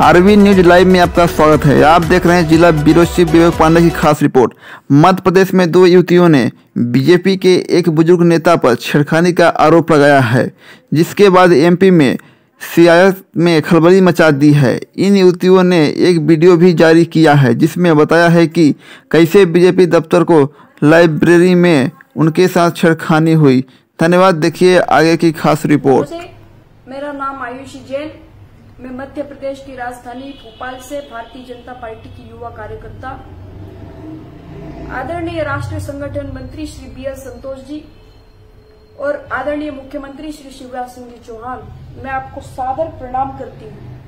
RV news live में आपका स्वागत है। आप देख रहे हैं जिला ब्यूरो चीफ विवेक पांडे की खास रिपोर्ट। मध्य प्रदेश में दो युवतियों ने बीजेपी के एक बुजुर्ग नेता पर छेड़खानी का आरोप लगाया है, जिसके बाद एमपी में सियासत में खलबली मचा दी है। इन युवतियों ने एक वीडियो भी जारी किया है, जिसमें बताया है कि कैसे बीजेपी दफ्तर को लाइब्रेरी में उनके साथ छेड़खानी हुई। धन्यवाद। देखिए आगे की खास रिपोर्ट। मेरा नाम आयुषी जैन, मैं मध्य प्रदेश की राजधानी भोपाल से भारतीय जनता पार्टी की युवा कार्यकर्ता, आदरणीय राष्ट्रीय संगठन मंत्री श्री BL संतोष जी और आदरणीय मुख्यमंत्री श्री शिवराज सिंह जी चौहान, मैं आपको सादर प्रणाम करती हूँ।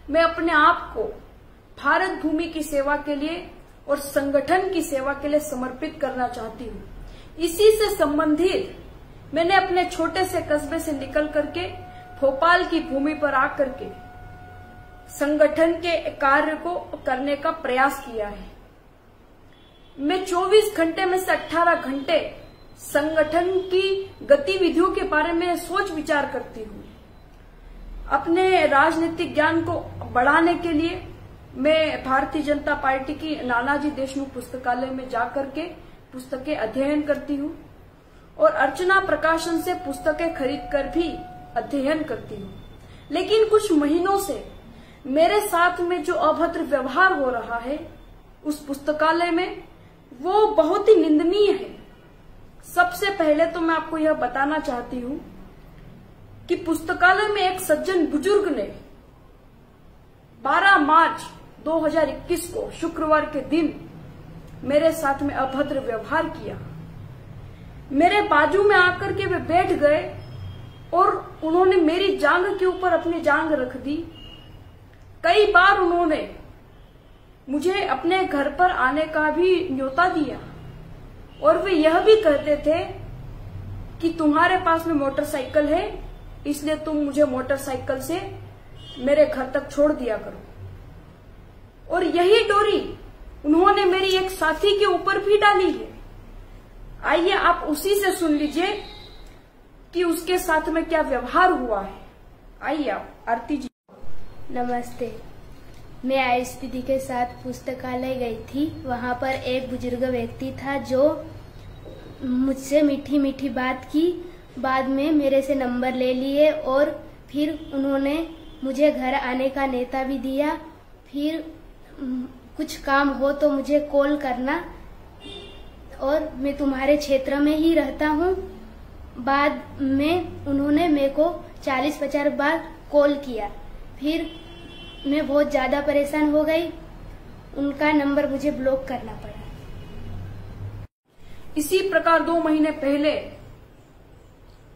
मैं अपने आप को भारत भूमि की सेवा के लिए और संगठन की सेवा के लिए समर्पित करना चाहती हूँ। इसी से संबंधित मैंने अपने छोटे से कस्बे से निकल करके भोपाल की भूमि पर आकर के संगठन के कार्य को करने का प्रयास किया है। मैं 24 घंटे में से 18 घंटे संगठन की गतिविधियों के बारे में सोच विचार करती हूँ। अपने राजनीतिक ज्ञान को बढ़ाने के लिए मैं भारतीय जनता पार्टी की नानाजी देशमुख पुस्तकालय में जाकर के पुस्तकें अध्ययन करती हूँ और अर्चना प्रकाशन से पुस्तकें खरीदकर भी अध्ययन करती हूँ। लेकिन कुछ महीनों से मेरे साथ में जो अभद्र व्यवहार हो रहा है उस पुस्तकालय में, वो बहुत ही निंदनीय है। सबसे पहले तो मैं आपको यह बताना चाहती हूँ कि पुस्तकालय में एक सज्जन बुजुर्ग ने 12 मार्च 2021 को शुक्रवार के दिन मेरे साथ में अभद्र व्यवहार किया। मेरे बाजू में आकर के वे बैठ गए और उन्होंने मेरी जांघ के ऊपर अपनी जांघ रख दी। कई बार उन्होंने मुझे अपने घर पर आने का भी न्योता दिया और वे यह भी कहते थे कि तुम्हारे पास में मोटरसाइकिल है, इसलिए तुम मुझे मोटरसाइकिल से मेरे घर तक छोड़ दिया करो। और यही डोरी उन्होंने मेरी एक साथी के ऊपर भी डाली है। आइए आप उसी से सुन लीजिए कि उसके साथ में क्या व्यवहार हुआ है। आइए आप आरती जी। नमस्ते, मैं आयुष दीदी के साथ पुस्तकालय गई थी। वहां पर एक बुजुर्ग व्यक्ति था जो मुझसे मीठी मीठी बात की। बाद में मेरे से नंबर ले लिए और फिर उन्होंने मुझे घर आने का न्योता भी दिया। फिर कुछ काम हो तो मुझे कॉल करना और मैं तुम्हारे क्षेत्र में ही रहता हूँ। बाद में उन्होंने मेरे को 40-50 बार कॉल किया। फिर मैं बहुत ज्यादा परेशान हो गई, उनका नंबर मुझे ब्लॉक करना पड़ा। इसी प्रकार 2 महीने पहले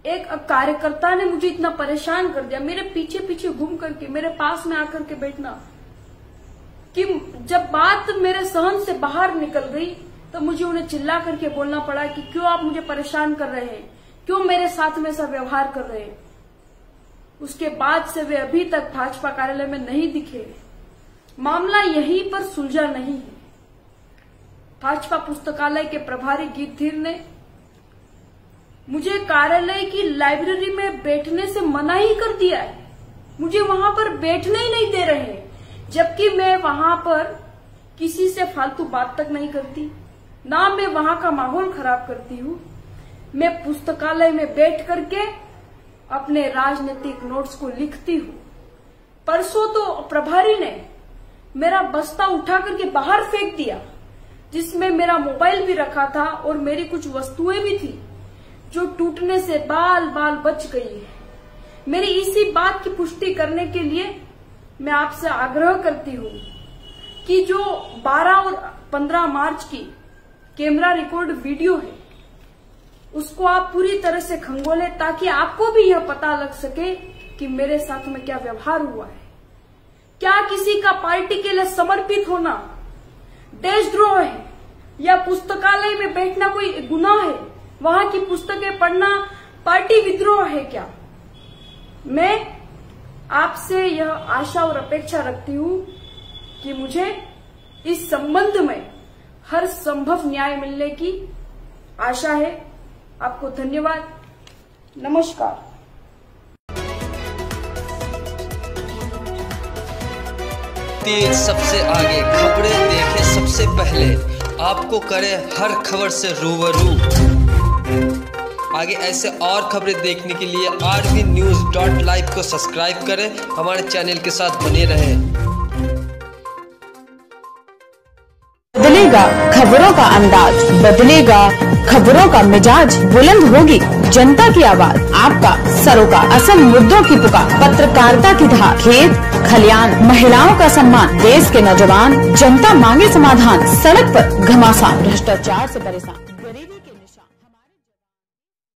एक कार्यकर्ता ने मुझे इतना परेशान कर दिया, मेरे पीछे पीछे घूम करके मेरे पास में आकर के बैठना, कि जब बात मेरे सहन से बाहर निकल गई तो मुझे उन्हें चिल्ला करके बोलना पड़ा कि क्यों आप मुझे परेशान कर रहे हैं, क्यों मेरे साथ में ऐसा व्यवहार कर रहे हैं। उसके बाद से वे अभी तक भाजपा कार्यालय में नहीं दिखे। मामला यहीं पर सुलझा नहीं है। भाजपा पुस्तकालय के प्रभारी गीतधीर ने मुझे कार्यालय की लाइब्रेरी में बैठने से मना ही कर दिया है। मुझे वहां पर बैठने ही नहीं दे रहे हैं, जबकि मैं वहां पर किसी से फालतू बात तक नहीं करती, ना मैं वहां का माहौल खराब करती हूँ। मैं पुस्तकालय में बैठ करके अपने राजनीतिक नोट्स को लिखती हूँ। परसों तो प्रभारी ने मेरा बस्ता उठा करके बाहर फेंक दिया, जिसमें मेरा मोबाइल भी रखा था और मेरी कुछ वस्तुएं भी थी जो टूटने से बाल बाल बच गई है। मेरी इसी बात की पुष्टि करने के लिए मैं आपसे आग्रह करती हूँ कि जो 12 और 15 मार्च की कैमरा रिकॉर्ड वीडियो है उसको आप पूरी तरह से खंगोले, ताकि आपको भी यह पता लग सके कि मेरे साथ में क्या व्यवहार हुआ है। क्या किसी का पार्टी के लिए समर्पित होना देशद्रोह है, या पुस्तकालय में बैठना कोई गुनाह है, वहां की पुस्तकें पढ़ना पार्टी विद्रोह है क्या? मैं आपसे यह आशा और अपेक्षा रखती हूँ कि मुझे इस संबंध में हर संभव न्याय मिलने की आशा है। आपको धन्यवाद। नमस्कार। तेज सबसे आगे, खबरें देखे सबसे पहले, आपको करे हर खबर से रूबरू। आगे ऐसे और खबरें देखने के लिए rvnews.live को सब्सक्राइब करें, हमारे चैनल के साथ बने रहें। बदलेगा खबरों का अंदाज, बदलेगा खबरों का मिजाज, बुलंद होगी जनता की आवाज, आपका सरोकार, असल मुद्दों की पुकार, पत्रकारिता की धार, खेत खलियान, महिलाओं का सम्मान, देश के नौजवान, जनता मांगे समाधान, सड़क पर घमासान, भ्रष्टाचार से परेशान।